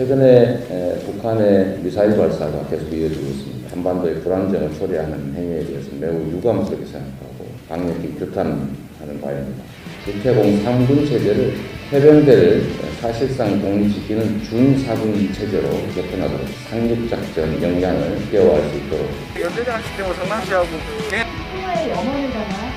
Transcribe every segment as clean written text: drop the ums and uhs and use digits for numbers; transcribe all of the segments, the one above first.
최근에 북한의 미사일 발사가 계속 이어지고 있습니다. 한반도의 불안정을 초래하는 행위에 대해서 매우 유감스럽게 생각하고 강력히 규탄하는 바입니다. 주태공 3군 체제를 해병대를 사실상 독립시키는 준4군 체제로 개편하도록 상륙작전 역량을 띄워갈 수 있도록 연대장 시스템을 상당시하고 후의 염원이잖아.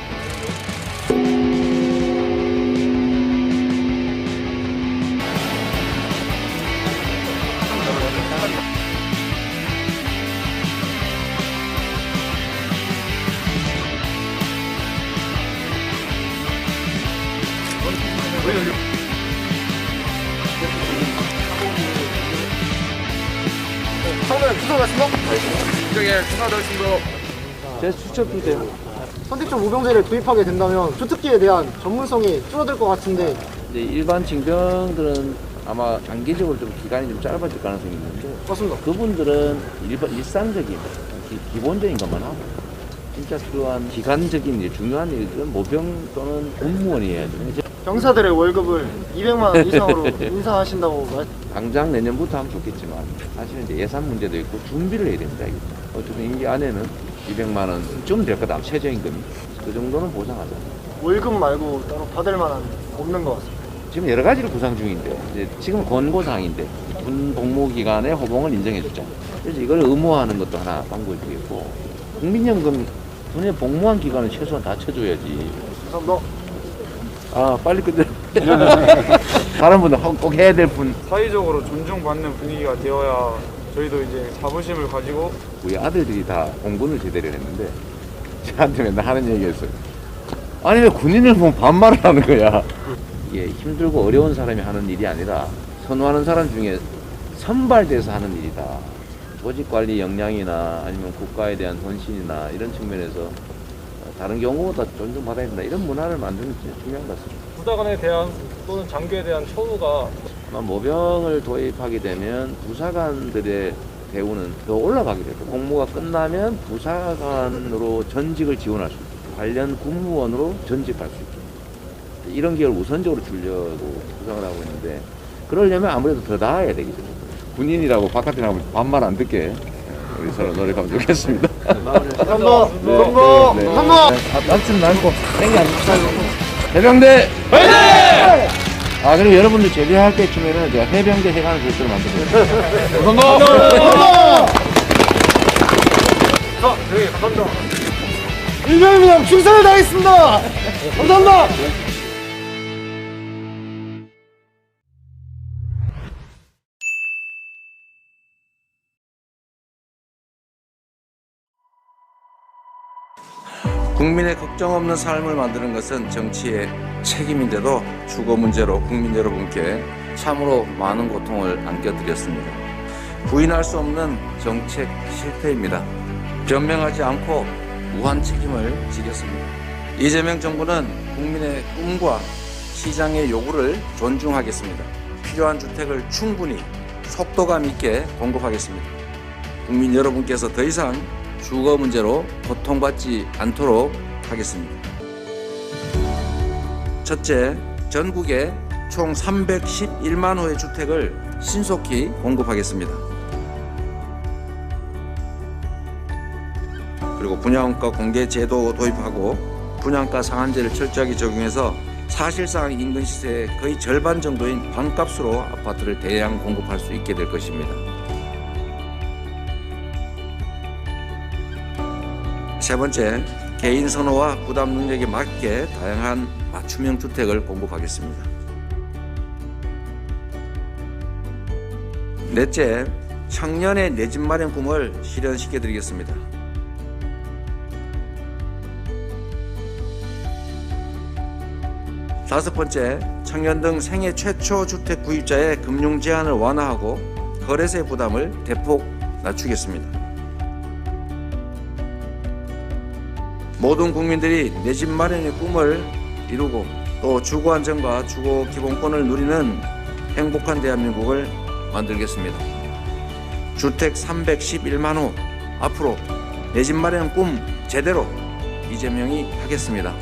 처음에 추천하신다? 이쪽에 추천하신 제 수첩도 돼요. 선택적 모병제를 도입하게 된다면 주특기에 대한 전문성이 줄어들 것 같은데 근데 일반 징병들은 아마 장기적으로 좀 기간이 좀 짧아질 가능성이 있는데 맞습니다. 그분들은 일상적인 기본적인 것만 하고 진짜 필요한 기간적인 일, 중요한 일들은 모병 또는 공무원이 해야 돼요. 병사들의 월급을 200만 원 이상으로 인상하신다고 당장 내년부터 하면 좋겠지만 사실은 이제 예산 문제도 있고 준비를 해야 됩니다. 어쨌든 임기 안에는 200만 원쯤 될 거다. 최저임금이 그 정도는 보상하자. 월급 말고 따로 받을 만한 없는 것 같습니다. 지금 여러 가지를 구상 중인데 이제 지금 권고사항인데 군 복무 기간에 호봉을 인정해주자. 그래서 이걸 의무화하는 것도 하나 방법이겠고 국민연금 군에 복무한 기간은 최소한 다 쳐줘야지. 감사합니다. 아 빨리 끝내. 다른 분들 꼭 해야 될 분. 사회적으로 존중받는 분위기가 되어야 저희도 이제 자부심을 가지고 우리 아들들이 다 공군을 제대를 했는데 저한테 맨날 하는 얘기였어요. 아니 왜 군인을 보면 반말을 하는 거야. 이게 힘들고 어려운 사람이 하는 일이 아니라 선호하는 사람 중에 선발돼서 하는 일이다. 조직관리 역량이나 아니면 국가에 대한 헌신이나 이런 측면에서 다른 경우보다 존중받아야 된다. 이런 문화를 만드는 게 중요한 것 같습니다. 부사관에 대한 또는 장교에 대한 처우가 아마 모병을 도입하게 되면 부사관들의 대우는 더 올라가게 될 거예요. 공모가 끝나면 부사관으로 전직을 지원할 수 있고 관련 군무원으로 전직할 수 있고 이런 기회를 우선적으로 주려고 구상을 하고 있는데 그러려면 아무래도 더 나아야 되겠죠. 군인이라고 바깥에 나가면 반말 안 듣게 우리 서로 노력하면 좋겠습니다. 감사합니다. 네. 감사합니다. 남친 남고 땡기 안 해병대 화이팅! 아 그리고 여러분들 제대할 때쯤에는 제가 해병대 해관을 별도로 만들어요. 감사합니다. 네, 감사합니다. 일병입니다. 충성을 다하겠습니다. 감사합니다. 국민의 걱정 없는 삶을 만드는 것은 정치의 책임인데도 주거 문제로 국민 여러분께 참으로 많은 고통을 안겨드렸습니다. 부인할 수 없는 정책 실패입니다. 변명하지 않고 무한 책임을 지겠습니다. 이재명 정부는 국민의 꿈과 시장의 요구를 존중하겠습니다. 필요한 주택을 충분히 속도감 있게 공급하겠습니다. 국민 여러분께서 더 이상 주거 문제로 고통받지 않도록 하겠습니다. 첫째, 전국에 총 311만 호의 주택을 신속히 공급하겠습니다. 그리고 분양가 공개 제도 도입하고 분양가 상한제를 철저하게 적용해서 사실상 인근 시세의 거의 절반 정도인 반값으로 아파트를 대량 공급할 수 있게 될 것입니다. 세 번째, 개인 선호와 부담 능력에 맞게 다양한 맞춤형 주택을 공급하겠습니다. 넷째, 청년의 내 집 마련 꿈을 실현시켜 드리겠습니다. 다섯 번째, 청년 등 생애 최초 주택 구입자의 금융 제한을 완화하고 거래세 부담을 대폭 낮추겠습니다. 모든 국민들이 내 집 마련의 꿈을 이루고 또 주거 안정과 주거 기본권을 누리는 행복한 대한민국을 만들겠습니다. 주택 311만 호, 앞으로 내 집 마련 꿈 제대로 이재명이 하겠습니다.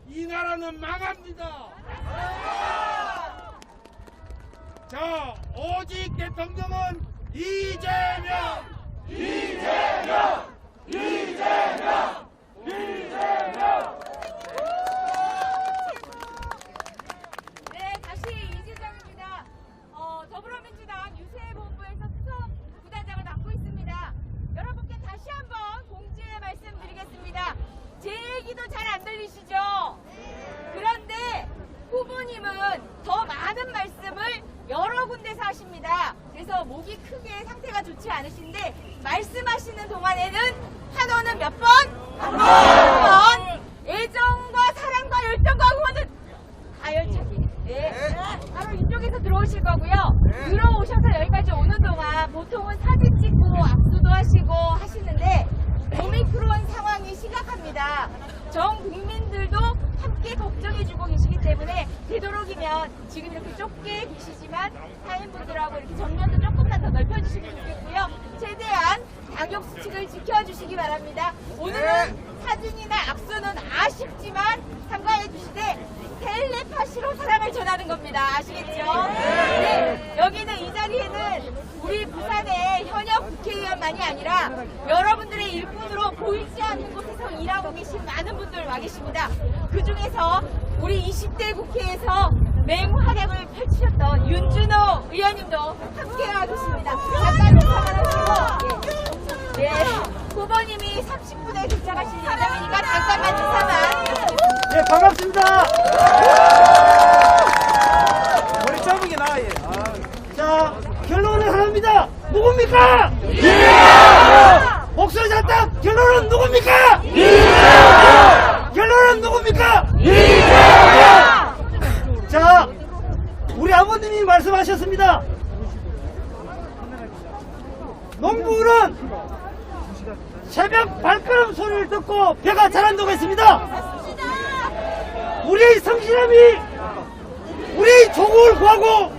이 나라는 망합니다. 자, 오직 대통령은 이재명! 이재명! 이재명! 이재명! 네, 다시 이재정입니다. 더불어민주당 유세본부에서 수석 부단장을 맡고 있습니다. 여러분께 다시 한번 공지의 말씀드리겠습니다. 제 얘기도 잘 안 들리시죠? 그런데 후보님은 더 많은 말씀을 여러 군데서 하십니다. 그래서 목이 크게 상태가 좋지 않으신데 말씀하시는 동안에는 한호는 몇 번? 한 번! 애정과 사랑과 열정과 응원은 가열차게. 네. 바로 이쪽에서 들어오실 거고요. 들어오셔서 여기까지 오는 동안 보통은 사진 찍고 악수도 하시고 하시는데 오미크론 상황이 심각합니다. 전 국민들도 함께 걱정해주고 계시기 때문에 되도록이면 지금 이렇게 좁게 계시지만 타인분들하고 이렇게 정면도 조금만 더 넓혀주시면 좋겠고요. 최대한 방역 수칙을 지켜주시기 바랍니다. 오늘은 사진이나 악수는 아쉽지만 참가해 주시되 텔레파시로 사랑을 전하는 겁니다. 아시겠죠? 네, 여기는 이 자리에는 우리 부산의 현역 국회의원만이 아니라 여러분들의 일꾼으로 보이지 않는 곳에서 일하고 계신 많은 분들 와 계십니다. 그 중에서 우리 20대 국회에서 맹활약을 펼치셨던 윤준호 의원님도 함께하고 계십니다. 잠깐 인사만 하시고, 예, 후보님이 30분에 도착하실 예정이니까 잠깐만 인사만. 예, 반갑습니다. 머리 짧은 게 나아, 예. 자, 결론은 하나입니다. 누굽니까? 이재명! 목소리 잡다. 결론은 누굽니까? 이재명! 결론은 누굽니까? 이재명! 자, 우리 아버님이 말씀하셨습니다. 농부는 새벽 발걸음 소리를 듣고 배가 자란다고 했습니다. 우리의 성실함이 우리의 조국을 구하고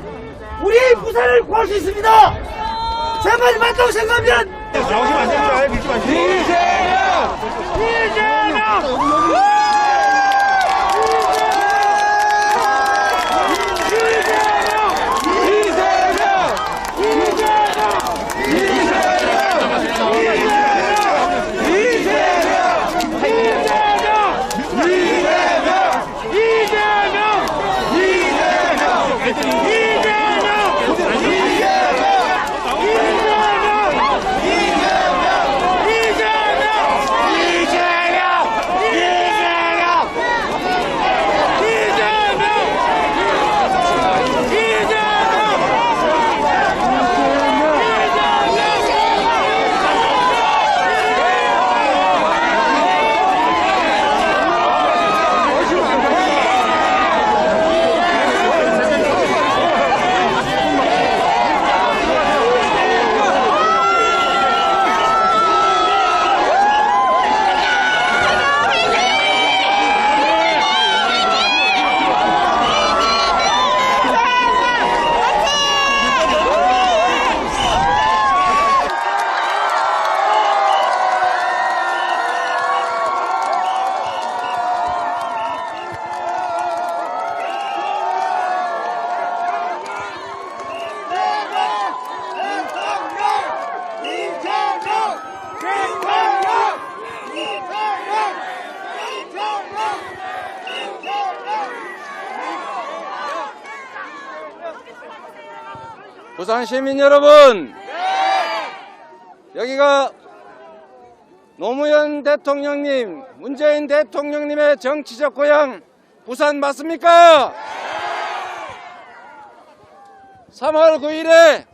우리의 부산을 구할 수 있습니다. 제 말이 맞다고 생각하면 나오시면 안 됩니다. 밀지 마시고. 이재명! 이재명! 부산 시민 여러분, 여기가 노무현 대통령님, 문재인 대통령님의 정치적 고향 부산 맞습니까? 3월 9일에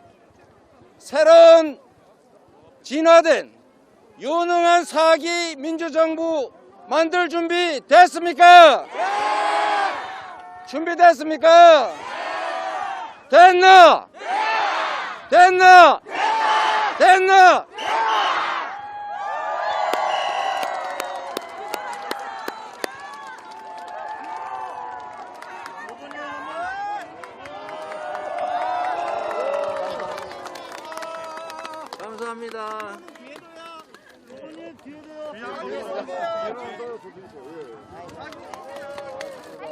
새로운 진화된 유능한 4기 민주정부 만들 준비 됐습니까? 준비됐습니까? 됐나? 됐나? 됐나? 감사합니다.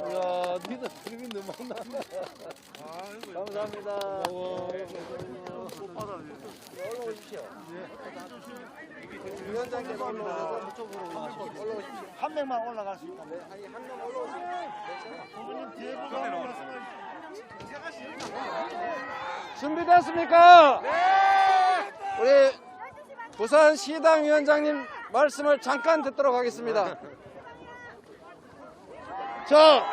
이야, 니들 그림이 너무 많다. 감사합니다. 올라오십시오. 위원장님 올라와서 무쪽으로 올라오십시오. 한 명만 올라갈 수 있다. 한명 올라오십시오. 준비됐습니까? 네! 우리 부산시당 위원장님 말씀을 잠깐 듣도록 하겠습니다. 자,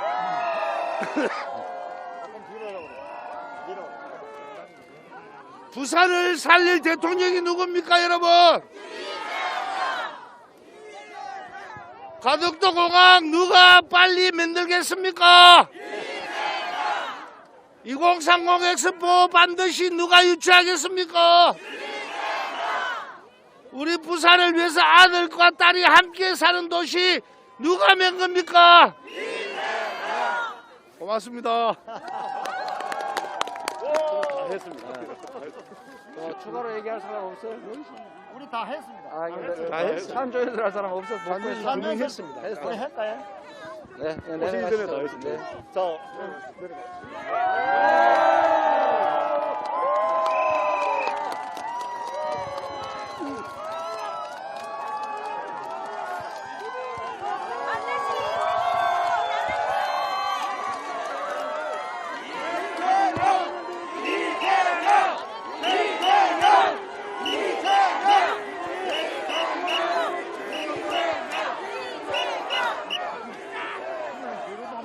부산을 살릴 대통령이 누굽니까, 여러분? 가덕도 공항 누가 빨리 만들겠습니까? 2030 엑스포 반드시 누가 유치하겠습니까? 우리 부산을 위해서 아들과 딸이 함께 사는 도시 누가 맨 겁니까? 고맙습니다. 추가로 얘기할 사람 없어요? 우리 다 했습니다. 다 했어요. 산조에서 할 사람 없어? 했습니다. 우리 할까요? 네, 내려가시죠. 네.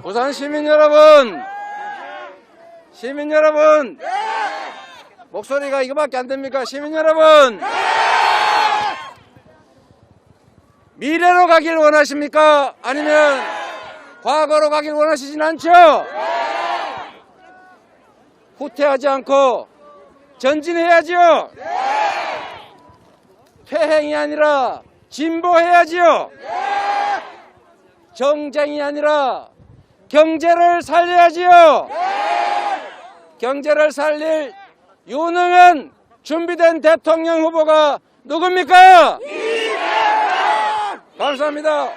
부산 시민 여러분, 목소리가 이거밖에 안 됩니까? 시민 여러분, 미래로 가길 원하십니까? 아니면 과거로 가길 원하시진 않죠? 후퇴하지 않고 전진해야지요. 퇴행이 아니라 진보해야지요. 정쟁이 아니라 경제를 살려야지요. 경제를 살릴 유능한 준비된 대통령 후보가 누굽니까? 감사합니다.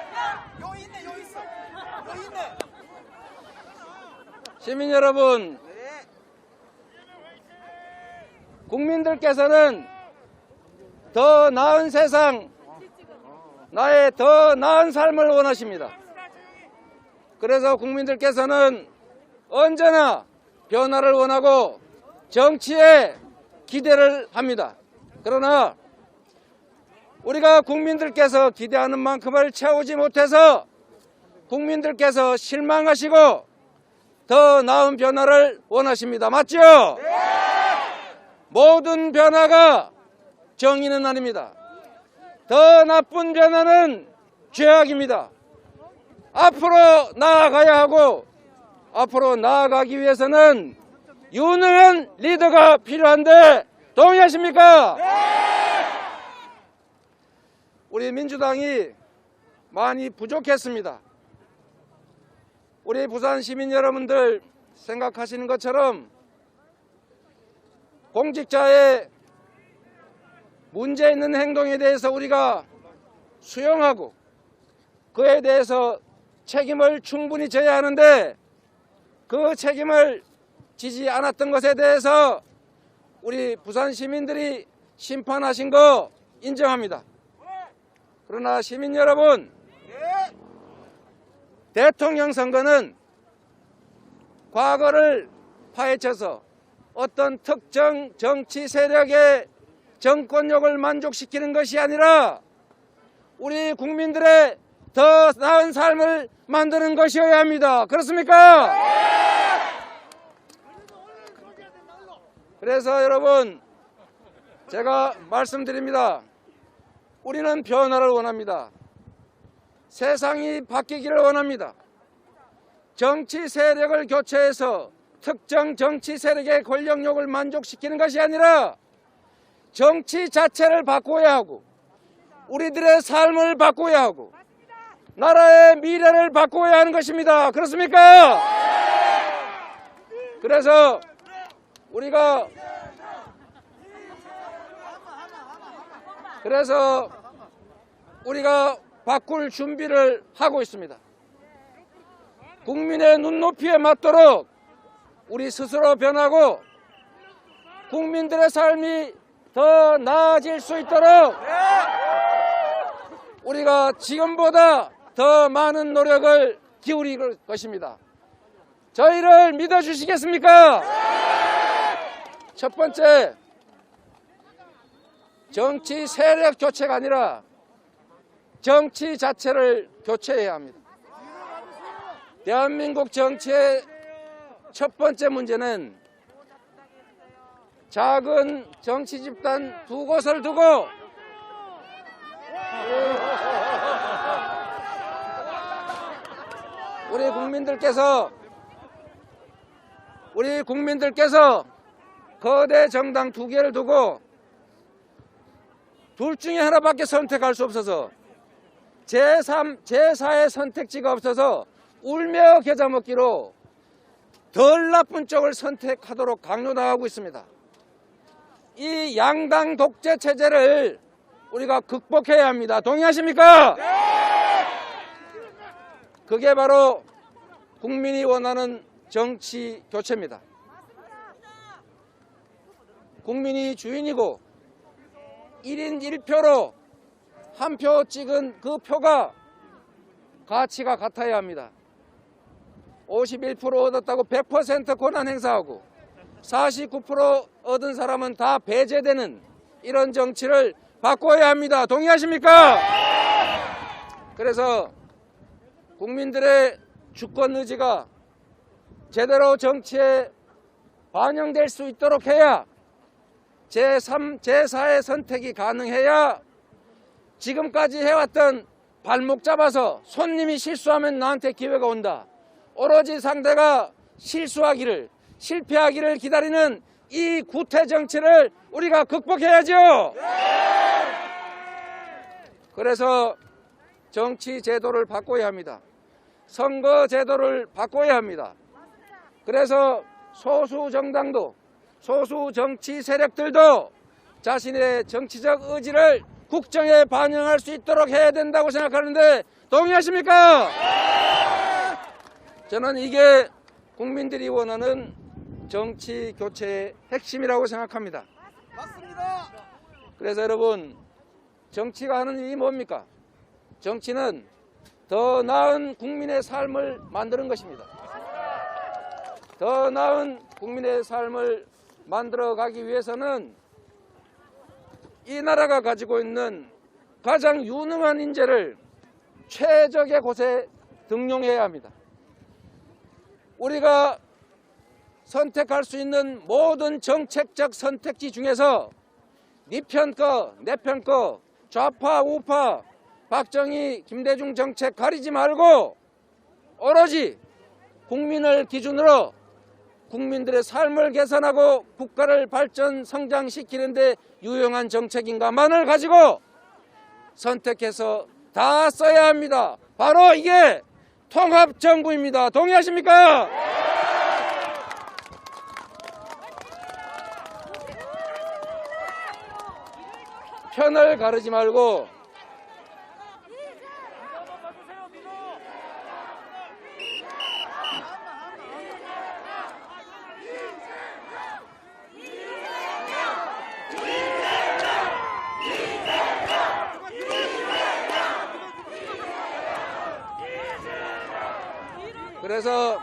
시민 여러분, 국민들께서는 더 나은 세상, 나의 더 나은 삶을 원하십니다. 그래서 국민들께서는 언제나 변화를 원하고 정치에 기대를 합니다. 그러나 우리가 국민들께서 기대하는 만큼을 채우지 못해서 국민들께서 실망하시고 더 나은 변화를 원하십니다. 맞죠? 모든 변화가 정의는 아닙니다. 더 나쁜 변화는 죄악입니다. 앞으로 나아가야 하고 앞으로 나아가기 위해서는 유능한 리더가 필요한데 동의하십니까? 우리 민주당이 많이 부족했습니다. 우리 부산 시민 여러분들 생각하시는 것처럼 공직자의 문제 있는 행동에 대해서 우리가 수용하고 그에 대해서 책임을 충분히 져야 하는데 그 책임을 지지 않았던 것에 대해서 우리 부산 시민들이 심판하신 거 인정합니다. 그러나 시민 여러분, 대통령 선거는 과거를 파헤쳐서 어떤 특정 정치 세력의 정권력을 만족시키는 것이 아니라 우리 국민들의 더 나은 삶을 만드는 것이어야 합니다. 그렇습니까? 그래서 여러분, 제가 말씀드립니다. 우리는 변화를 원합니다. 세상이 바뀌기를 원합니다. 정치 세력을 교체해서 특정 정치 세력의 권력욕을 만족시키는 것이 아니라 정치 자체를 바꿔야 하고 우리들의 삶을 바꿔야 하고 나라의 미래를 바꿔야 하는 것입니다. 그렇습니까? 그래서 우리가 그래서 우리가 바꿀 준비를 하고 있습니다. 국민의 눈높이에 맞도록 우리 스스로 변하고 국민들의 삶이 더 나아질 수 있도록 우리가 지금보다 더 많은 노력을 기울일 것입니다. 저희를 믿어주시겠습니까? 첫 번째, 정치 세력 교체가 아니라 정치 자체를 교체해야 합니다. 대한민국 정치의 첫 번째 문제는 작은 정치 집단 두 곳을 두고 우리 국민들께서 거대 정당 두 개를 두고 둘 중에 하나밖에 선택할 수 없어서 제3, 제4의 선택지가 없어서 울며 겨자 먹기로 덜 나쁜 쪽을 선택하도록 강요당하고 있습니다. 이 양당 독재 체제를 우리가 극복해야 합니다. 동의하십니까? 그게 바로 국민이 원하는 정치 교체입니다. 국민이 주인이고 1인 1표로 한 표 찍은 그 표가 가치가 같아야 합니다. 51% 얻었다고 100% 권한 행사하고 49% 얻은 사람은 다 배제되는 이런 정치를 바꿔야 합니다. 동의하십니까? 그래서 국민들의 주권 의지가 제대로 정치에 반영될 수 있도록 해야 제3, 제4의 선택이 가능해야 지금까지 해왔던 발목 잡아서 손님이 실수하면 나한테 기회가 온다. 오로지 상대가 실수하기를, 실패하기를 기다리는 이 구태 정치를 우리가 극복해야죠. 그래서 정치 제도를 바꿔야 합니다. 선거 제도를 바꿔야 합니다. 그래서 소수 정당도, 소수 정치 세력들도 자신의 정치적 의지를 국정에 반영할 수 있도록 해야 된다고 생각하는데 동의하십니까? 저는 이게 국민들이 원하는 정치 교체의 핵심이라고 생각합니다. 맞습니다. 그래서 여러분, 정치가 하는 일이 뭡니까? 정치는 더 나은 국민의 삶을 만드는 것입니다. 더 나은 국민의 삶을 만들어가기 위해서는 이 나라가 가지고 있는 가장 유능한 인재를 최적의 곳에 등용해야 합니다. 우리가 선택할 수 있는 모든 정책적 선택지 중에서 네 편 거, 내 편 거, 좌파, 우파, 박정희, 김대중 정책 가리지 말고 오로지 국민을 기준으로 국민들의 삶을 개선하고 국가를 발전, 성장시키는 데 유용한 정책인가만을 가지고 선택해서 다 써야 합니다. 바로 이게 통합정부입니다. 동의하십니까? 편을 가르지 말고 그래서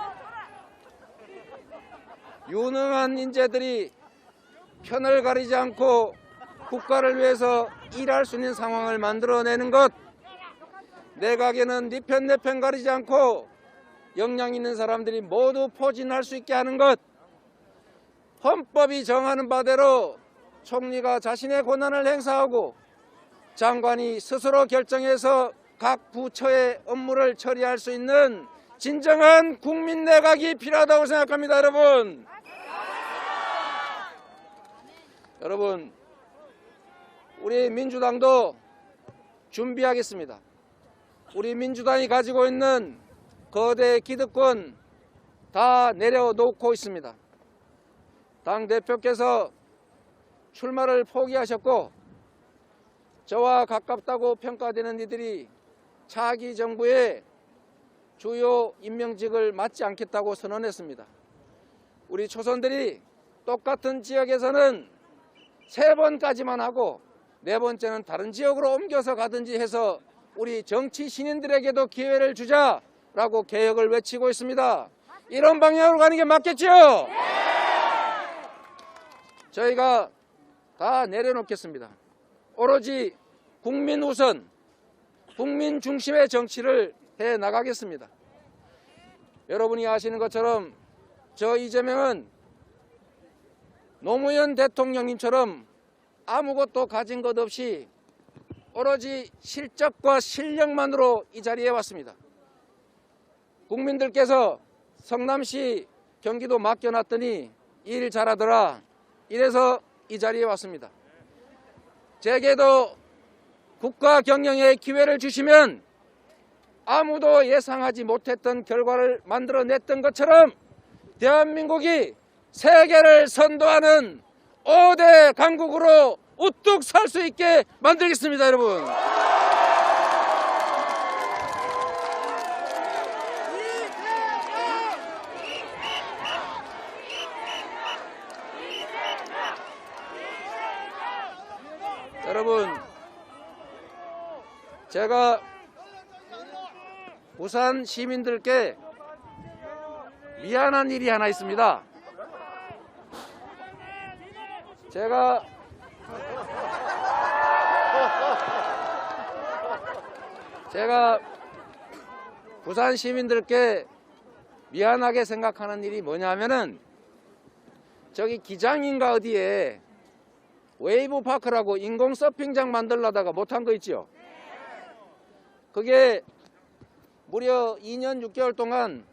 유능한 인재들이 편을 가리지 않고 국가를 위해서 일할 수 있는 상황을 만들어내는 것, 내각에는 네 편 내 편 가리지 않고 역량 있는 사람들이 모두 포진할 수 있게 하는 것, 헌법이 정하는 바대로 총리가 자신의 권한을 행사하고 장관이 스스로 결정해서 각 부처의 업무를 처리할 수 있는 진정한 국민 내각이 필요하다고 생각합니다. 여러분, 우리 민주당도 준비하겠습니다. 우리 민주당이 가지고 있는 거대 기득권 다 내려놓고 있습니다. 당대표께서 출마를 포기하셨고 저와 가깝다고 평가되는 이들이 차기 정부의 주요 임명직을 맡지 않겠다고 선언했습니다. 우리 초선들이 똑같은 지역에서는 3번까지만 하고 4번째는 다른 지역으로 옮겨서 가든지 해서 우리 정치 신인들에게도 기회를 주자라고 개혁을 외치고 있습니다. 이런 방향으로 가는 게 맞겠죠? 저희가 다 내려놓겠습니다. 오로지 국민 우선, 국민 중심의 정치를 해 나가겠습니다. 여러분이 아시는 것처럼 저 이재명은 노무현 대통령님처럼 아무것도 가진 것 없이 오로지 실적과 실력만으로 이 자리에 왔습니다. 국민들께서 성남시 경기도 맡겨놨더니 일 잘하더라, 이래서 이 자리에 왔습니다. 제게도 국가 경영의 기회를 주시면 아무도 예상하지 못했던 결과를 만들어냈던 것처럼 대한민국이 세계를 선도하는 5대 강국으로 우뚝 설 수 있게 만들겠습니다, 여러분. 여러분, 제가 부산 시민들께 미안한 일이 하나 있습니다. 제가 부산 시민들께 미안하게 생각하는 일이 뭐냐면은 저기 기장인가 어디에 웨이브 파크라고 인공 서핑장 만들려다가 못한 거 있죠. 그게 무려 2년 6개월 동안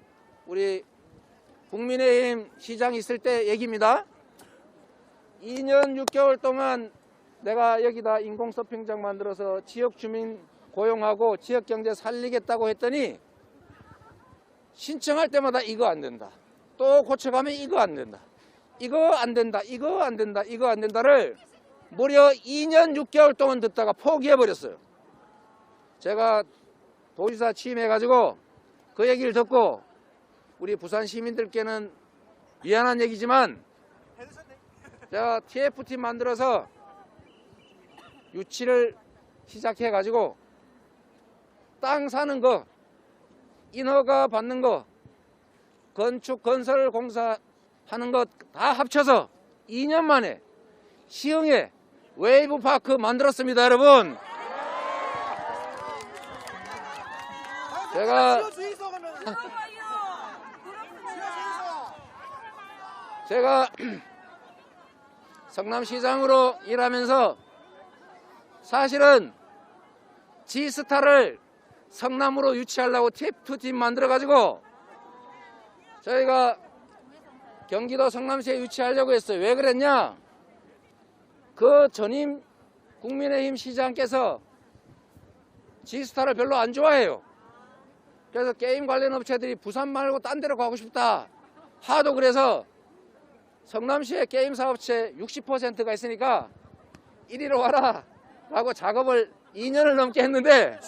우리 국민의힘 시장 있을 때 얘기입니다. 2년 6개월 동안 내가 여기다 인공 서핑장 만들어서 지역 주민 고용하고 지역 경제 살리겠다고 했더니 신청할 때마다 이거 안 된다, 또 고쳐가면 이거 안 된다, 이거 안 된다, 이거 안 된다, 이거 안 된다를 무려 2년 6개월 동안 듣다가 포기해버렸어요. 제가 도지사 취임해가지고 그 얘기를 듣고 우리 부산 시민들께는 미안한 얘기지만 제가 TF팀 만들어서 유치를 시작해가지고 땅 사는 거, 인허가 받는 거, 건축 건설 공사 하는 것 다 합쳐서 2년 만에 시흥에 웨이브 파크 만들었습니다, 여러분. 제가 성남시장으로 일하면서 사실은 지스타를 성남으로 유치하려고 TF2팀 만들어가지고 저희가 경기도 성남시에 유치하려고 했어요. 왜 그랬냐? 그 전임 국민의힘 시장께서 지스타를 별로 안 좋아해요. 그래서 게임 관련 업체들이 부산 말고 딴 데로 가고 싶다 하도 그래서 성남시에 게임 사업체 60%가 있으니까 이리로 와라 라고 작업을 2년을 넘게 했는데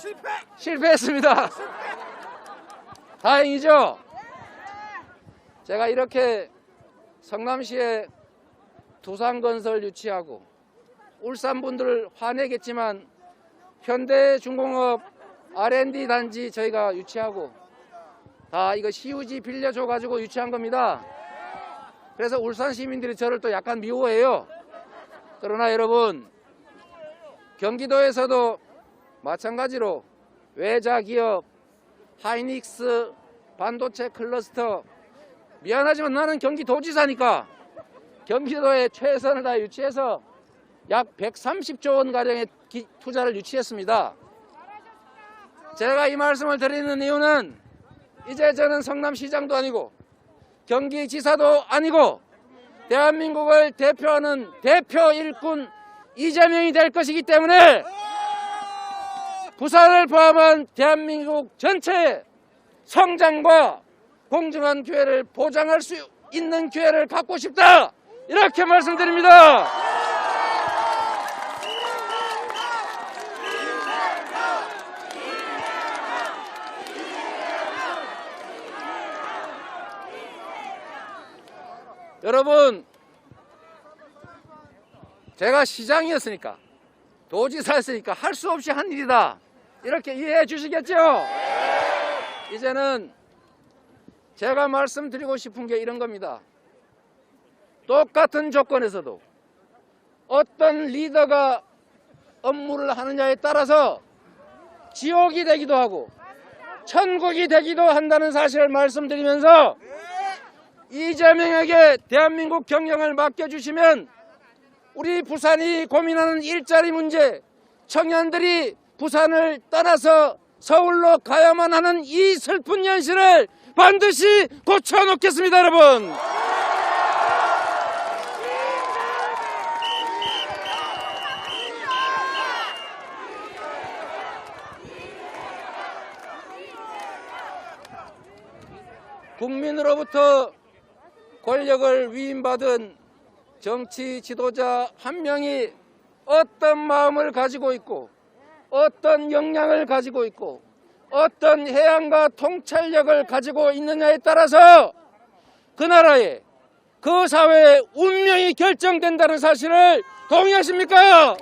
실패했습니다. 다행이죠? 제가 이렇게 성남시에 두산건설 유치하고 울산 분들을 화내겠지만 현대중공업 R&D 단지 저희가 유치하고 다 이거 시우지 빌려줘 가지고 유치한 겁니다. 그래서 울산 시민들이 저를 또 약간 미워해요. 그러나 여러분, 경기도에서도 마찬가지로 외자 기업, 하이닉스, 반도체 클러스터, 미안하지만 나는 경기도지사니까 경기도에 최선을 다해 유치해서 약 130조 원 가량의 투자를 유치했습니다. 제가 이 말씀을 드리는 이유는 이제 저는 성남시장도 아니고 경기지사도 아니고 대한민국을 대표하는 대표 일꾼 이재명이 될 것이기 때문에 부산을 포함한 대한민국 전체의 성장과 공정한 기회를 보장할 수 있는 기회를 갖고 싶다, 이렇게 말씀드립니다. 여러분, 제가 시장이었으니까, 도지사였으니까 할 수 없이 한 일이다, 이렇게 이해해 주시겠죠? 이제는 제가 말씀드리고 싶은 게 이런 겁니다. 똑같은 조건에서도 어떤 리더가 업무를 하느냐에 따라서 지옥이 되기도 하고 천국이 되기도 한다는 사실을 말씀드리면서, 이재명에게 대한민국 경영을 맡겨주시면 우리 부산이 고민하는 일자리 문제, 청년들이 부산을 떠나서 서울로 가야만 하는 이 슬픈 현실을 반드시 고쳐놓겠습니다, 여러분. 국민으로부터 권력을 위임받은 정치 지도자 한 명이 어떤 마음을 가지고 있고, 어떤 역량을 가지고 있고, 어떤 해안과 통찰력을 가지고 있느냐에 따라서 그 나라의, 그 사회의 운명이 결정된다는 사실을 동의하십니까?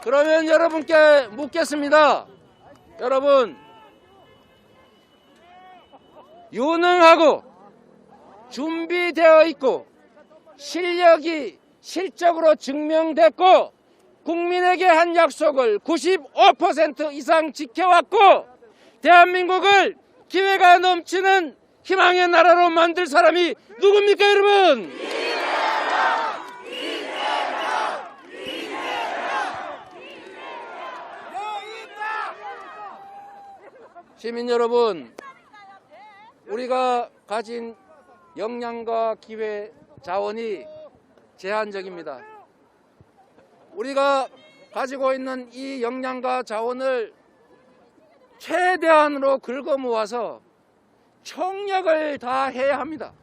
그러면 여러분께 묻겠습니다. 여러분, 유능하고 준비되어 있고 실력이 실적으로 증명됐고 국민에게 한 약속을 95% 이상 지켜왔고 대한민국을 기회가 넘치는 희망의 나라로 만들 사람이 누굽니까, 여러분? 시민 여러분, 우리가 가진 역량과 기회, 자원이 제한적입니다. 우리가 가지고 있는 이 역량과 자원을 최대한으로 긁어 모아서 총력을 다해야 합니다.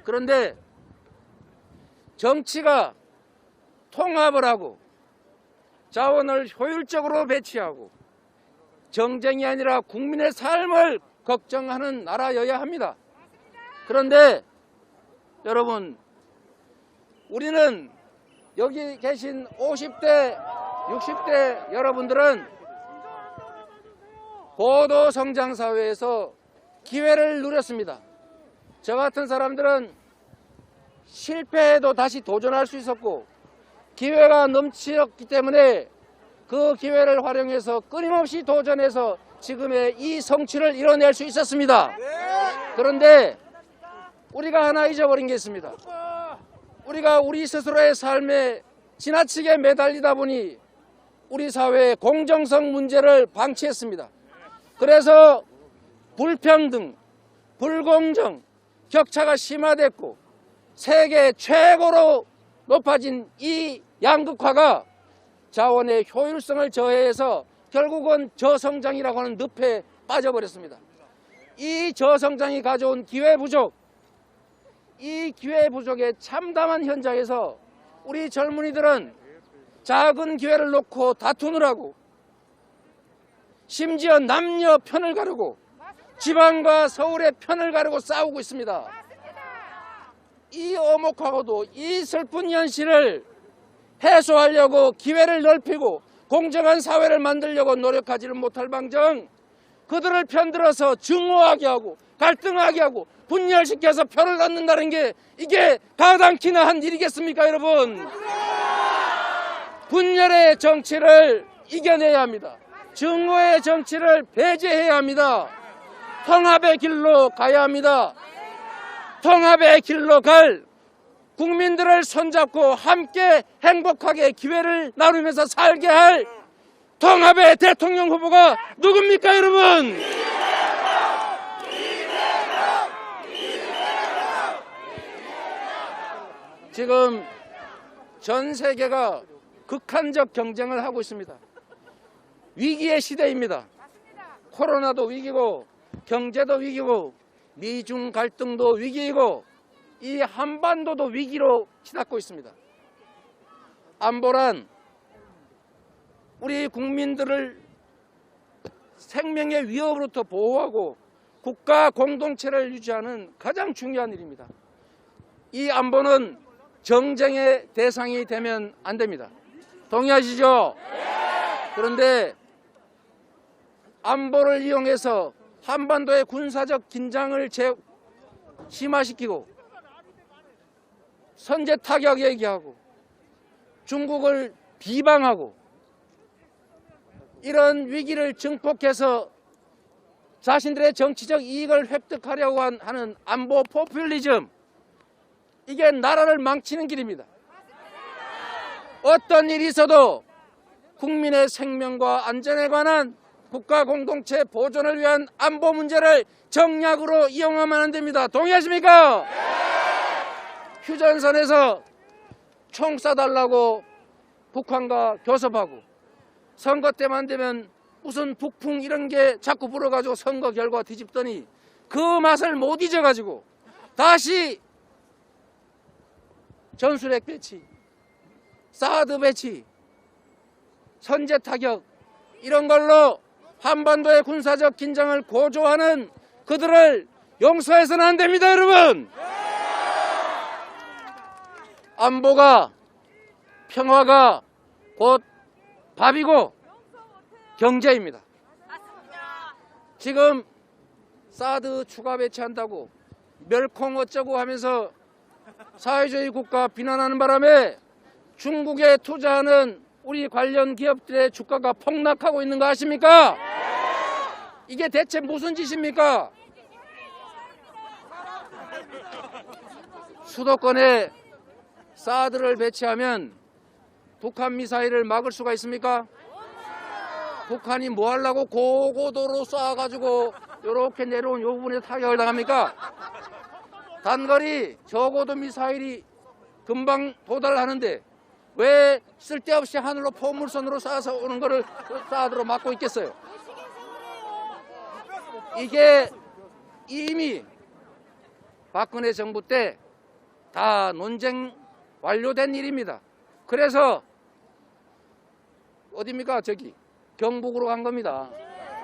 그런데 정치가 통합을 하고 자원을 효율적으로 배치하고 정쟁이 아니라 국민의 삶을 걱정하는 나라여야 합니다. 그런데 여러분, 우리는 여기 계신 50대, 60대 여러분들은 고도성장 사회에서 기회를 누렸습니다. 저 같은 사람들은 실패해도 다시 도전할 수 있었고 기회가 넘치었기 때문에 그 기회를 활용해서 끊임없이 도전해서 지금의 이 성취를 이뤄낼 수 있었습니다. 그런데 우리가 하나 잊어버린 게 있습니다. 우리가 우리 스스로의 삶에 지나치게 매달리다 보니 우리 사회의 공정성 문제를 방치했습니다. 그래서 불평등, 불공정, 격차가 심화됐고 세계 최고로 높아진 이 양극화가 자원의 효율성을 저해해서 결국은 저성장이라고 하는 늪에 빠져버렸습니다. 이 저성장이 가져온 기회 부족, 이 기회 부족의 참담한 현장에서 우리 젊은이들은 작은 기회를 놓고 다투느라고 심지어 남녀 편을 가르고 지방과 서울의 편을 가르고 싸우고 있습니다. 이 엄혹하고도 이 슬픈 현실을 해소하려고 기회를 넓히고 공정한 사회를 만들려고 노력하지를 못할 방정 그들을 편들어서 증오하게 하고 갈등하게 하고 분열시켜서 표를 넣는다는 게 이게 가당키나 한 일이겠습니까, 여러분? 분열의 정치를 이겨내야 합니다. 증오의 정치를 배제해야 합니다. 통합의 길로 가야 합니다. 통합의 길로 갈 국민들을 손잡고 함께 행복하게 기회를 나누면서 살게 할 통합의 대통령 후보가 누굽니까, 여러분? 지금 전 세계가 극한적 경쟁을 하고 있습니다. 위기의 시대입니다. 코로나도 위기고 경제도 위기고 미중 갈등도 위기이고 이 한반도도 위기로 치닫고 있습니다. 안보란 우리 국민들을 생명의 위협으로부터 보호하고 국가 공동체를 유지하는 가장 중요한 일입니다. 이 안보는 정쟁의 대상이 되면 안 됩니다. 동의하시죠? 그런데 안보를 이용해서 한반도의 군사적 긴장을 심화시키고 선제 타격 얘기하고 중국을 비방하고 이런 위기를 증폭해서 자신들의 정치적 이익을 획득하려고 하는 안보 포퓰리즘, 이게 나라를 망치는 길입니다. 어떤 일이 있어도 국민의 생명과 안전에 관한 국가 공동체 보존을 위한 안보 문제를 정략으로 이용하면 안 됩니다. 동의하십니까? 휴전선에서 총 쏴달라고 북한과 교섭하고 선거 때만 되면 무슨 북풍 이런 게 자꾸 불어가지고 선거 결과 뒤집더니 그 맛을 못 잊어가지고 다시 전술핵 배치, 사드 배치, 선제 타격 이런 걸로 한반도의 군사적 긴장을 고조하는 그들을 용서해서는 안 됩니다, 여러분. 안보가, 평화가 곧 밥이고 경제입니다. 지금 사드 추가 배치한다고 멸콩 어쩌고 하면서 사회주의 국가 비난하는 바람에 중국에 투자하는 우리 관련 기업들의 주가가 폭락하고 있는 거 아십니까? 이게 대체 무슨 짓입니까? 수도권에 사드를 배치하면 북한 미사일을 막을 수가 있습니까? 북한이 뭐 하려고 고고도로 쏴가지고 이렇게 내려온 이 부분에 타격을 당합니까? 단거리 저고도 미사일이 금방 도달하는데 왜 쓸데없이 하늘로 포물선으로 쏴서 오는 거를 사드로 막고 있겠어요? 이게 이미 박근혜 정부 때 다 논쟁 완료된 일입니다. 그래서 어디입니까? 저기 경북으로 간 겁니다.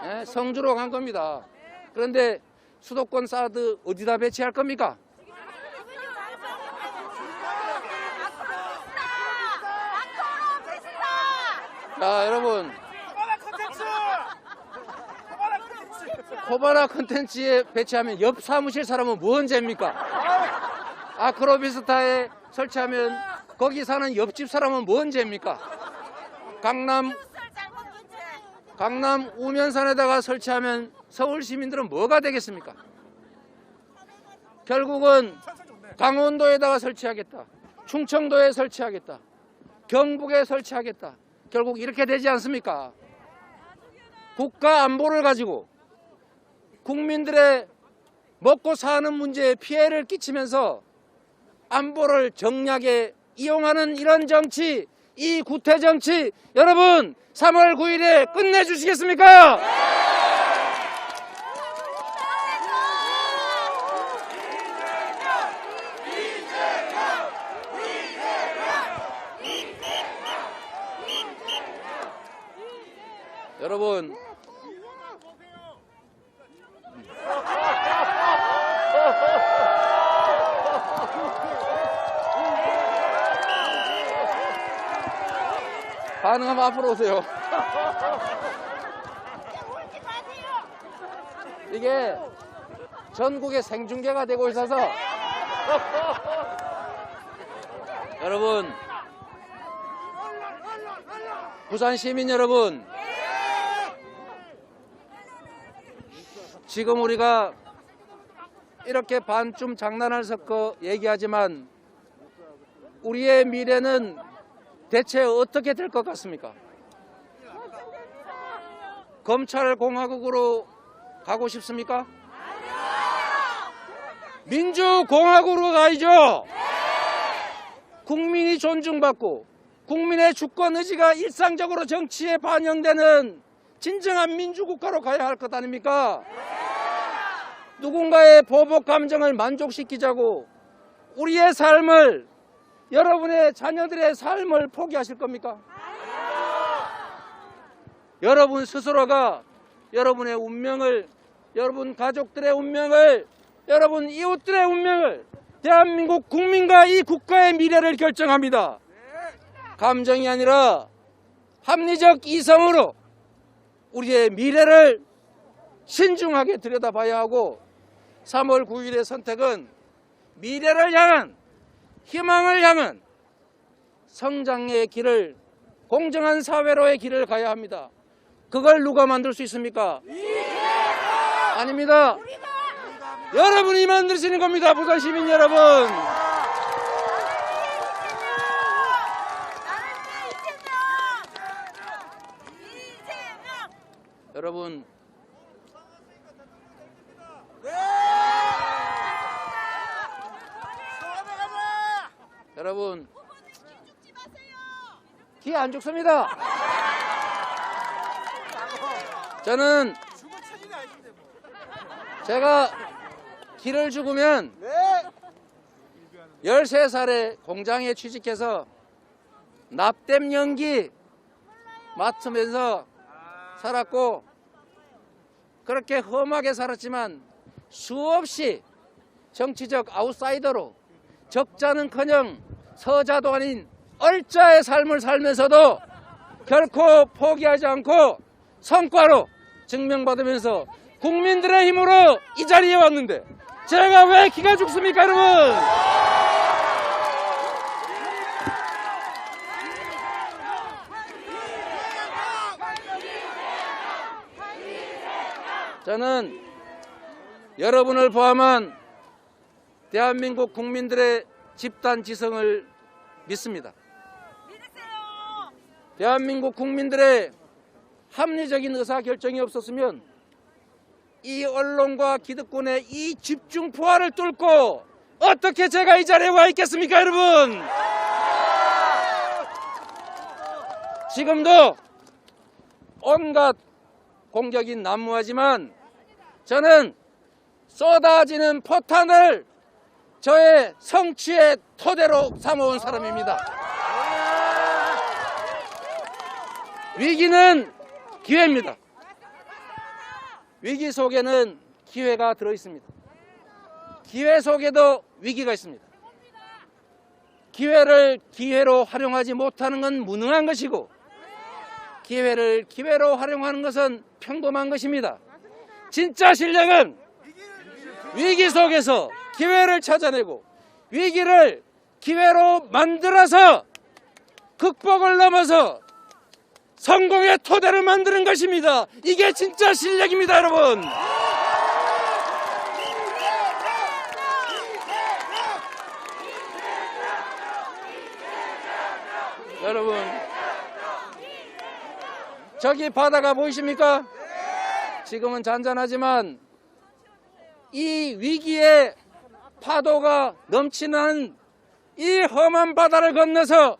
예? 성주로 간 겁니다. 그런데 수도권 사드 어디다 배치할 겁니까? 자, 여러분, 코바나 콘텐츠에 배치하면 옆 사무실 사람은 뭔 죄입니까? 아크로비스타에 설치하면 거기 사는 옆집 사람은 뭔 죄입니까? 강남 우면산에다가 설치하면 서울 시민들은 뭐가 되겠습니까? 결국은 강원도에다가 설치하겠다, 충청도에 설치하겠다, 경북에 설치하겠다, 결국 이렇게 되지 않습니까? 국가 안보를 가지고 국민들의 먹고 사는 문제에 피해를 끼치면서 안보를 정략에 이용하는 이런 정치, 이 구태 정치, 여러분 3월 9일에 끝내주시겠습니까? 여러분, 가능하면 앞으로 오세요. 이게 전국에 생중계가 되고 있어서 여러분, 부산 시민 여러분, 지금 우리가 이렇게 반쯤 장난을 섞어 얘기하지만 우리의 미래는 대체 어떻게 될 것 같습니까? 검찰공화국으로 가고 싶습니까? 민주공화국으로 가야죠. 국민이 존중받고 국민의 주권 의지가 일상적으로 정치에 반영되는 진정한 민주국가로 가야 할 것 아닙니까? 누군가의 보복 감정을 만족시키자고 우리의 삶을, 여러분의 자녀들의 삶을 포기하실 겁니까? 여러분 스스로가 여러분의 운명을 여러분 가족들의 운명을, 여러분 이웃들의 운명을, 대한민국 국민과 이 국가의 미래를 결정합니다. 감정이 아니라 합리적 이성으로 우리의 미래를 신중하게 들여다봐야 하고, 3월 9일의 선택은 미래를 향한, 희망을 향한 성장의 길을, 공정한 사회로의 길을 가야 합니다. 그걸 누가 만들 수 있습니까? 아닙니다. 여러분이 만드시는 겁니다. 부산 시민 여러분. 여러분, 여러분, 기 안 죽습니다. 저는 제가 기를 죽으면 13살에 공장에 취직해서 납땜 연기 맡으면서 살았고, 그렇게 험하게 살았지만 수없이 정치적 아웃사이더로 적자는커녕 서자도 아닌 얼자의 삶을 살면서도 결코 포기하지 않고 성과로 증명받으면서 국민들의 힘으로 이 자리에 왔는데 제가 왜 기가 죽습니까, 여러분? 저는 여러분을 포함한 대한민국 국민들의 집단 지성을 믿습니다. 대한민국 국민들의 합리적인 의사결정이 없었으면 이 언론과 기득권의 이 집중 포화를 뚫고 어떻게 제가 이 자리에 와 있겠습니까, 여러분? 지금도 온갖 공격이 난무하지만 저는 쏟아지는 포탄을 저의 성취의 토대로 삼아온 사람입니다. 위기는 기회입니다. 위기 속에는 기회가 들어있습니다. 기회 속에도 위기가 있습니다. 기회를 기회로 활용하지 못하는 건 무능한 것이고, 기회를 기회로 활용하는 것은 평범한 것입니다. 진짜 실력은 위기 속에서 기회를 찾아내고 위기를 기회로 만들어서 극복을 넘어서 성공의 토대를 만드는 것입니다. 이게 진짜 실력입니다, 여러분. 여러분, 저기 바다가 보이십니까? 지금은 잔잔하지만 이 위기의 파도가 넘치는 이 험한 바다를 건너서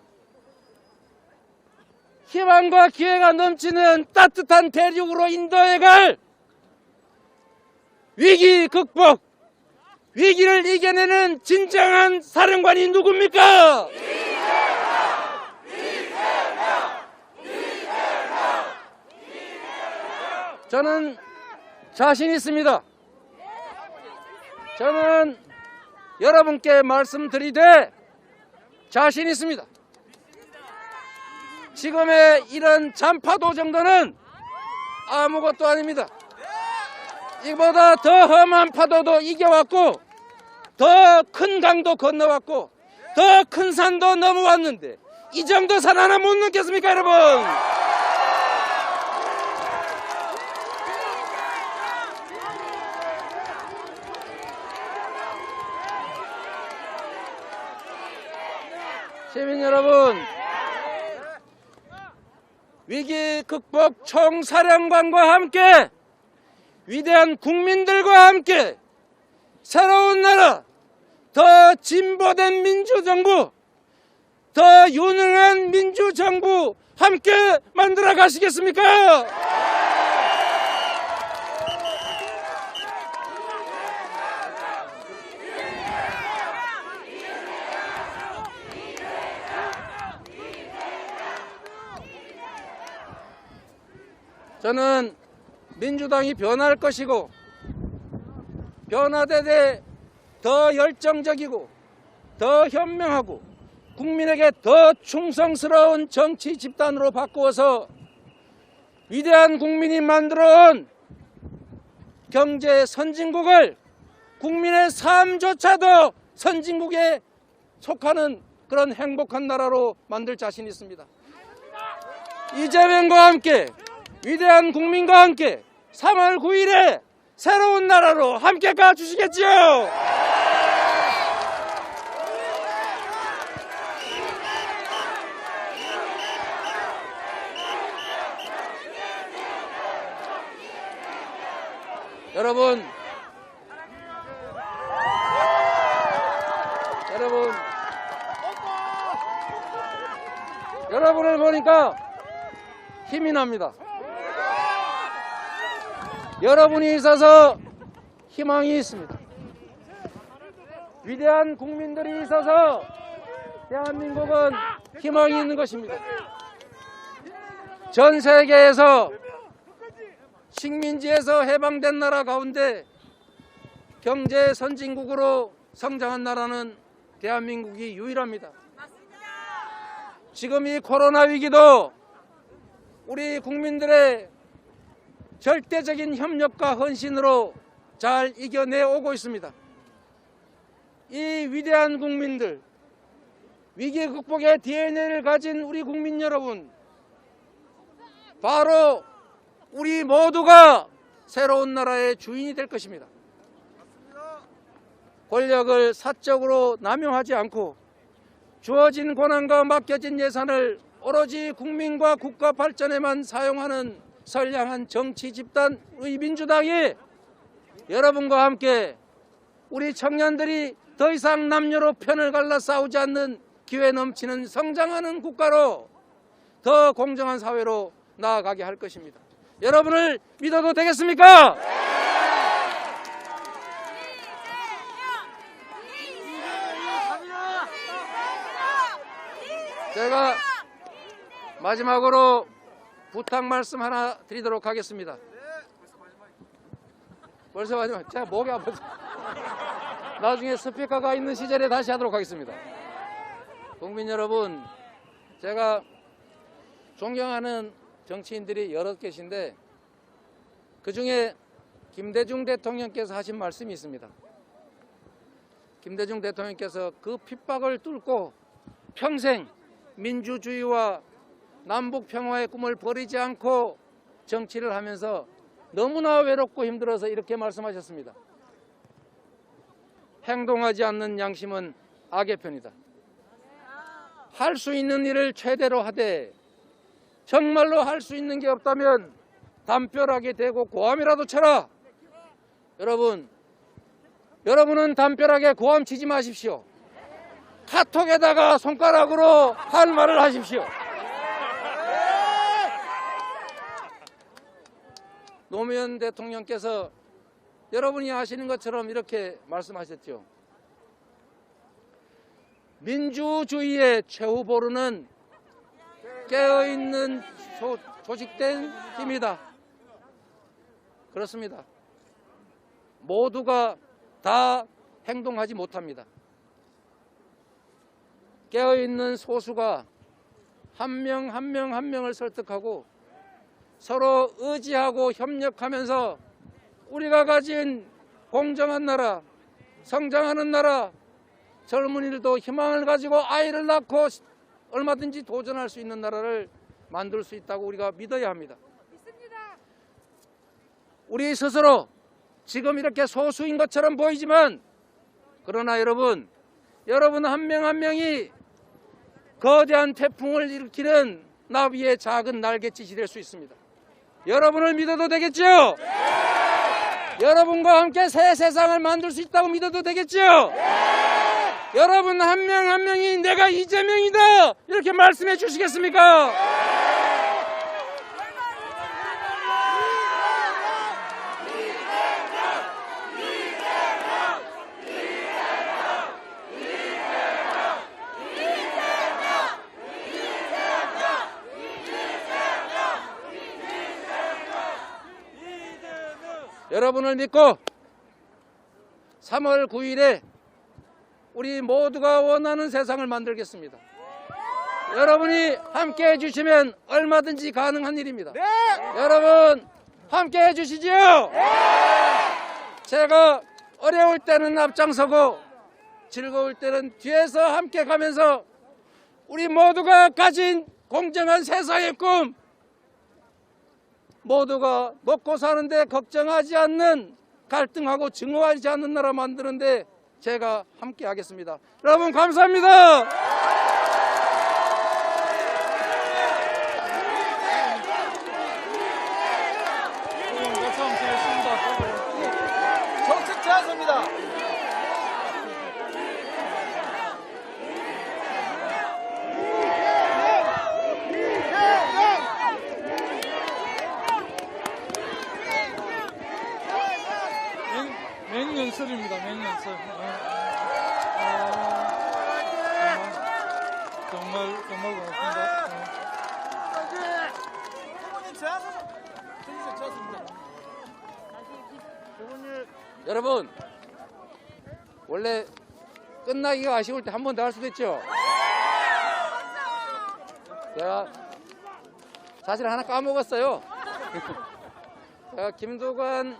희망과 기회가 넘치는 따뜻한 대륙으로 인도해 갈 위기 극복, 위기를 이겨내는 진정한 사령관이 누굽니까? 저는 자신 있습니다. 저는 여러분께 말씀드리되 자신 있습니다. 지금의 이런 잔파도 정도는 아무것도 아닙니다. 이보다 더 험한 파도도 이겨왔고, 더 큰 강도 건너왔고, 더 큰 산도 넘어왔는데 이 정도 산 하나 못 넘겠습니까, 여러분? 시민 여러분, 위기 극복 총사령관과 함께, 위대한 국민들과 함께 새로운 나라, 더 진보된 민주정부, 더 유능한 민주정부 함께 만들어 가시겠습니까? 저는 민주당이 변할 것이고 변화되되 더 열정적이고 더 현명하고 국민에게 더 충성스러운 정치 집단으로 바꾸어서 위대한 국민이 만들어온 경제 선진국을 국민의 삶조차도 선진국에 속하는 그런 행복한 나라로 만들 자신이 있습니다. 이재명과 함께 위대한 국민과 함께 3월 9일에 새로운 나라로 함께 가주시겠지요? 여러분을 보니까 힘이 납니다. 여러분이 있어서 희망이 있습니다. 위대한 국민들이 있어서 대한민국은 희망이 있는 것입니다. 전 세계에서 식민지에서 해방된 나라 가운데 경제 선진국으로 성장한 나라는 대한민국이 유일합니다. 지금 이 코로나 위기도 우리 국민들의 절대적인 협력과 헌신으로 잘 이겨내 오고 있습니다. 이 위대한 국민들, 위기 극복의 DNA를 가진 우리 국민 여러분, 바로 우리 모두가 새로운 나라의 주인이 될 것입니다. 권력을 사적으로 남용하지 않고 주어진 권한과 맡겨진 예산을 오로지 국민과 국가 발전에만 사용하는 선량한 정치 집단의 민주당이 여러분과 함께 우리 청년들이 더 이상 남녀로 편을 갈라 싸우지 않는 기회 넘치는 성장하는 국가로 더 공정한 사회로 나아가게 할 것입니다. 여러분을 믿어도 되겠습니까? 제가 마지막으로 부탁 말씀 하나 드리도록 하겠습니다. 벌써 마지막. 제가 목이 아파서 나중에 스피커가 있는 시절에 다시 하도록 하겠습니다. 국민 여러분, 제가 존경하는 정치인들이 여럿 계신데 그중에 김대중 대통령께서 하신 말씀이 있습니다. 김대중 대통령께서 그 핍박을 뚫고 평생 민주주의와 남북 평화의 꿈을 버리지 않고 정치를 하면서 너무나 외롭고 힘들어서 이렇게 말씀하셨습니다. 행동하지 않는 양심은 악의 편이다. 할 수 있는 일을 최대로 하되 정말로 할 수 있는 게 없다면 담벼락에 대고 고함이라도 쳐라. 여러분은 담벼락에 고함 치지 마십시오. 카톡에다가 손가락으로 할 말을 하십시오. 노무현 대통령께서 여러분이 아시는 것처럼 이렇게 말씀하셨죠. 민주주의의 최후 보루는 깨어있는 조직된 힘이다. 그렇습니다. 모두가 다 행동하지 못합니다. 깨어있는 소수가 한 명 한 명을 설득하고 서로 의지하고 협력하면서 우리가 가진 공정한 나라, 성장하는 나라, 젊은이들도 희망을 가지고 아이를 낳고 얼마든지 도전할 수 있는 나라를 만들 수 있다고 우리가 믿어야 합니다. 우리 스스로 지금 이렇게 소수인 것처럼 보이지만 그러나 여러분 한 명 한 명이 거대한 태풍을 일으키는 나비의 작은 날갯짓이 될 수 있습니다. 여러분을 믿어도 되겠죠? 여러분과 함께 새 세상을 만들 수 있다고 믿어도 되겠죠? 여러분 한 명 한 명이 내가 이재명이다 이렇게 말씀해 주시겠습니까? 여러분을 믿고 3월 9일에 우리 모두가 원하는 세상을 만들겠습니다. 여러분이 함께 해주시면 얼마든지 가능한 일입니다. 여러분 함께 해주시지요? 제가 어려울 때는 앞장서고 즐거울 때는 뒤에서 함께 가면서 우리 모두가 가진 공정한 세상의 꿈, 모두가 먹고 사는데 걱정하지 않는, 갈등하고 증오하지 않는 나라 만드는데 제가 함께 하겠습니다. 여러분 감사합니다. 정책 제안서입니다. 맹연설입니다. 맹연설. 정말 고맙습니다. 여러분 원래 끝나기가 아쉬울 때 한 번 더 할 수도 있죠. 제가 사실 하나 까먹었어요. 제가 김두관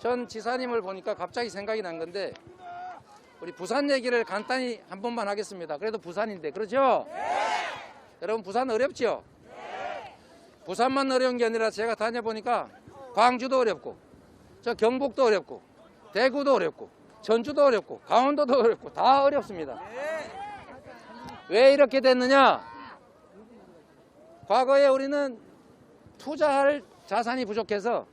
전 지사님을 보니까 갑자기 생각이 난 건데 우리 부산 얘기를 간단히 한 번만 하겠습니다. 그래도 부산인데 그렇죠? 여러분 부산 어렵죠? 부산만 어려운 게 아니라 제가 다녀보니까 광주도 어렵고 저 경북도 어렵고 대구도 어렵고 전주도 어렵고 강원도도 어렵고 다 어렵습니다. 왜 이렇게 됐느냐? 과거에 우리는 투자할 자산이 부족해서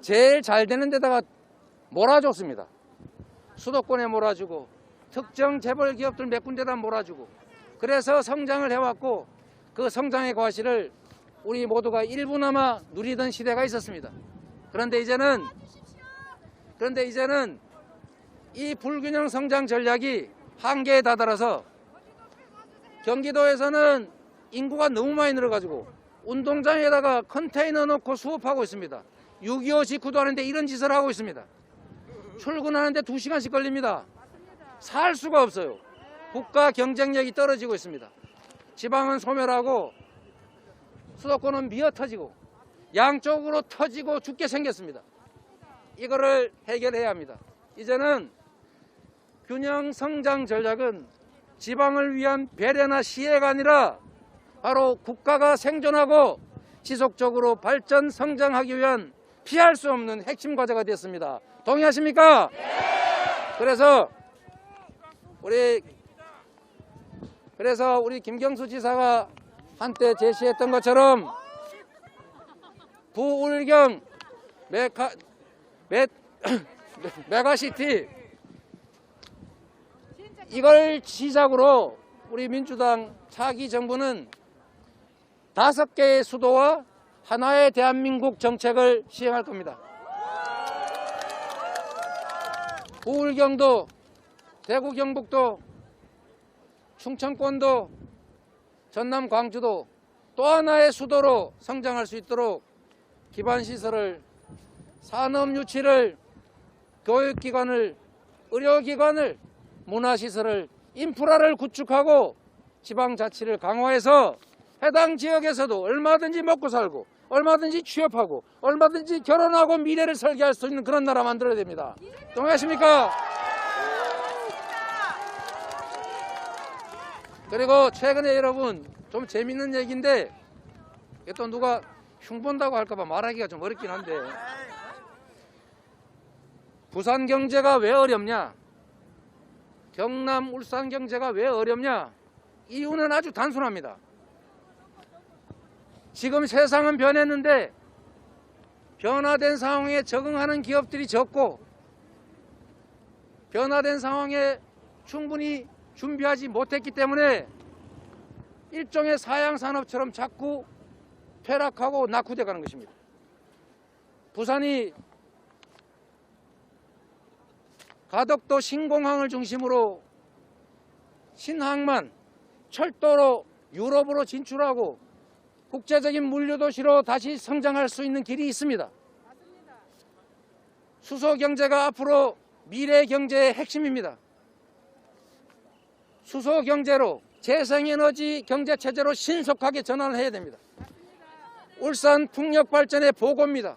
제일 잘 되는 데다가 몰아줬습니다. 수도권에 몰아주고 특정 재벌 기업들 몇 군데다 몰아주고 그래서 성장을 해왔고 그 성장의 과실을 우리 모두가 일부나마 누리던 시대가 있었습니다. 그런데 이제는 이 불균형 성장 전략이 한계에 다다라서 경기도에서는 인구가 너무 많이 늘어가지고 운동장에다가 컨테이너 놓고 수업하고 있습니다. 6.25 직후도 하는데 이런 짓을 하고 있습니다. 출근하는데 2시간씩 걸립니다. 살 수가 없어요. 국가 경쟁력이 떨어지고 있습니다. 지방은 소멸하고 수도권은 미어 터지고 양쪽으로 터지고 죽게 생겼습니다. 이거를 해결해야 합니다. 이제는 균형 성장 전략은 지방을 위한 배려나 시혜가 아니라 바로 국가가 생존하고 지속적으로 발전 성장하기 위한 피할 수 없는 핵심 과제가 됐습니다. 동의하십니까? 그래서 우리 김경수 지사가 한때 제시했던 것처럼 부울경 메가시티 이걸 시작으로 우리 민주당 차기 정부는 5개의 수도와 하나의 대한민국 정책을 시행할 겁니다. 부울경도, 대구 경북도, 충청권도, 전남 광주도 또 하나의 수도로 성장할 수 있도록 기반시설을, 산업유치를, 교육기관을, 의료기관을, 문화시설을, 인프라를 구축하고 지방자치를 강화해서 해당 지역에서도 얼마든지 먹고 살고 얼마든지 취업하고 얼마든지 결혼하고 미래를 설계할 수 있는 그런 나라 만들어야 됩니다. 동의하십니까? 그리고 최근에 여러분 좀 재밌는 얘기인데 또 누가 흉본다고 할까봐 말하기가 좀 어렵긴 한데 부산 경제가 왜 어렵냐? 경남, 울산 경제가 왜 어렵냐? 이유는 아주 단순합니다. 지금 세상은 변했는데 변화된 상황에 적응하는 기업들이 적고 변화된 상황에 충분히 준비하지 못했기 때문에 일종의 사양산업처럼 자꾸 퇴락하고 낙후돼 가는 것입니다. 부산이 가덕도 신공항을 중심으로 신항만 철도로 유럽으로 진출하고 국제적인 물류도시로 다시 성장할 수 있는 길이 있습니다. 수소경제가 앞으로 미래 경제의 핵심입니다. 수소 경제로 재생에너지 경제 체제로 신속하게 전환을 해야 됩니다. 울산 풍력 발전의 보고입니다.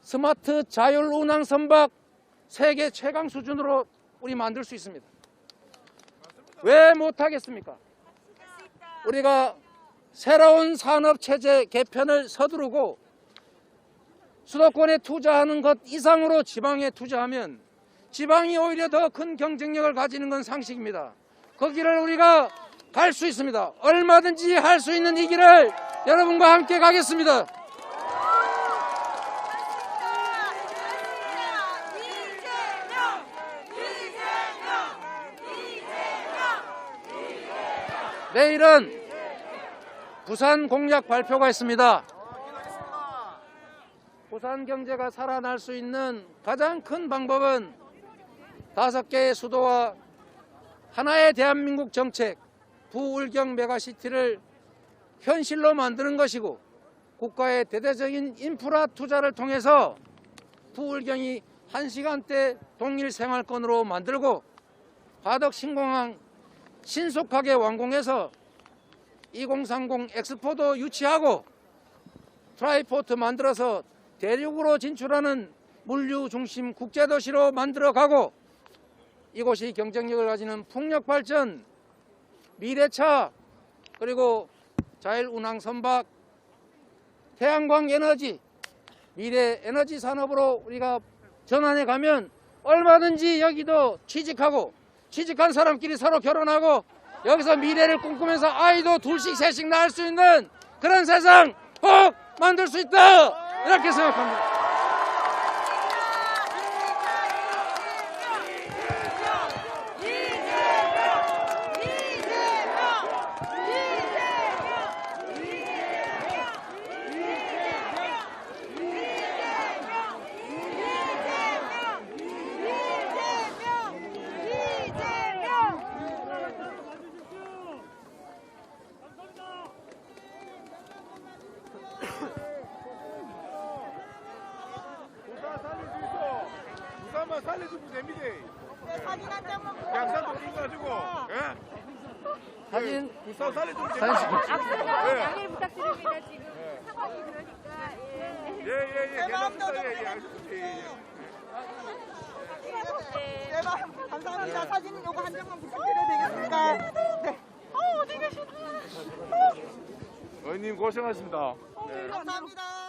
스마트 자율 운항 선박 세계 최강 수준으로 우리 만들 수 있습니다. 왜 못하겠습니까? 우리가 새로운 산업 체제 개편을 서두르고 수도권에 투자하는 것 이상으로 지방에 투자하면 지방이 오히려 더 큰 경쟁력을 가지는 건 상식입니다. 그 길을 우리가 갈 수 있습니다. 얼마든지 할 수 있는 이 길을 여러분과 함께 가겠습니다. 내일은 부산 공약 발표가 있습니다. 부산 경제가 살아날 수 있는 가장 큰 방법은 5개의 수도와 하나의 대한민국 정책, 부울경 메가시티를 현실로 만드는 것이고 국가의 대대적인 인프라 투자를 통해서 부울경이 1시간대 동일 생활권으로 만들고 화덕 신공항 신속하게 완공해서 2030 엑스포도 유치하고 트라이포트 만들어서 대륙으로 진출하는 물류 중심 국제도시로 만들어가고 이곳이 경쟁력을 가지는 풍력 발전, 미래차, 그리고 자율 운항 선박, 태양광 에너지, 미래 에너지 산업으로 우리가 전환해 가면 얼마든지 여기도 취직하고 취직한 사람끼리 서로 결혼하고 여기서 미래를 꿈꾸면서 아이도 둘씩 셋씩 낳을 수 있는 그런 세상 꼭 만들 수 있다, 이렇게 생각합니다. 부산만 살려주면 됩니다. 사진 한 장만 양산도 찍어가지고, 예? 사진 부산 살려주면 사진 됩니다. 앞서서 양해 부탁드립니다. 지금 상황이 그러니까. 예, 괜찮습니다. 예, 알겠습니다. 네. 감사합니다. 사진 요거 한 장만 부탁드려도 되겠습니까? 네. 어디 계시나? 의원님 고생하셨습니다. 감사합니다.